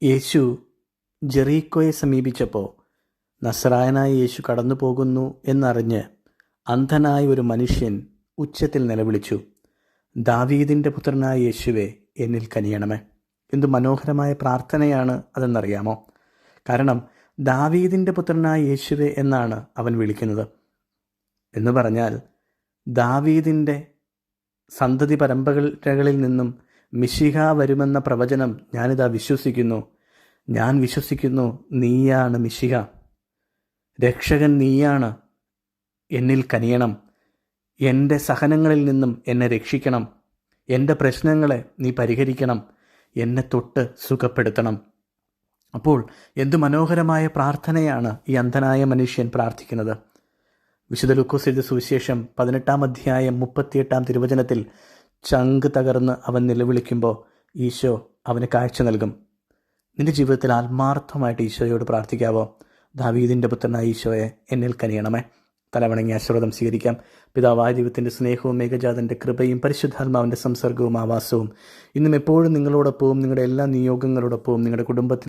യേശു ജെറീക്കോയെ സമീപിച്ചപ്പോൾ നസ്രായനായ യേശു കടന്നു പോകുന്നു എന്നറിഞ്ഞ് അന്ധനായ ഒരു മനുഷ്യൻ ഉച്ചത്തിൽ നിലവിളിച്ചു, ദാവീദിൻ്റെ പുത്രനായ യേശുവേ, എന്നിൽ കനിയണമേ. എന്തു മനോഹരമായ പ്രാർത്ഥനയാണ് അതെന്നറിയാമോ? കാരണം ദാവീദിൻ്റെ പുത്രനായ യേശുവേ എന്നാണ് അവൻ വിളിക്കുന്നത്. എന്ന് പറഞ്ഞാൽ ദാവീദിൻ്റെ സന്തതി പരമ്പരകളിൽ നിന്നും മിശിഹ വരുമെന്ന പ്രവചനം ഞാനിതാ വിശ്വസിക്കുന്നു. ഞാൻ വിശ്വസിക്കുന്നു, നീയാണ് മിശിഹ, രക്ഷകൻ നീയാണ്. എന്നിൽ കനിയണം, എൻ്റെ സഹനങ്ങളിൽ നിന്നും എന്നെ രക്ഷിക്കണം, എൻ്റെ പ്രശ്നങ്ങളെ നീ പരിഹരിക്കണം, എന്നെ തൊട്ട് സുഖപ്പെടുത്തണം. അപ്പോൾ എന്തു മനോഹരമായ പ്രാർത്ഥനയാണ് ഈ അന്ധനായ മനുഷ്യൻ പ്രാർത്ഥിക്കുന്നത്. വിശുദ്ധ ലൂക്കോസ് എഴുതിയ സുവിശേഷം 18-ാം അധ്യായം 38-ാം തിരുവചനത്തിൽ ചങ്ക് തകർന്ന് അവൻ നിലവിളിക്കുമ്പോൾ ഈശോ അവന് കാഴ്ച നൽകും. നിൻ്റെ ജീവിതത്തിൽ ആത്മാർത്ഥമായിട്ട് ഈശോയോട് പ്രാർത്ഥിക്കാവോ? ദാവീദിൻ്റെ പുത്രനായ ഈശോയെ, എന്നിൽ കനിയണമേ. തലവണങ്ങി ആശീർവാദം സ്വീകരിക്കാം. പിതാവായ ദൈവത്തിൻ്റെ സ്നേഹവും ഏകജാതൻ്റെ കൃപയും പരിശുദ്ധാത്മാവിൻ്റെ സംസർഗവും ആവാസവും ഇന്നും എപ്പോഴും നിങ്ങളോടൊപ്പവും നിങ്ങളുടെ എല്ലാ നിയോഗങ്ങളോടൊപ്പവും നിങ്ങളുടെ കുടുംബത്തിൽ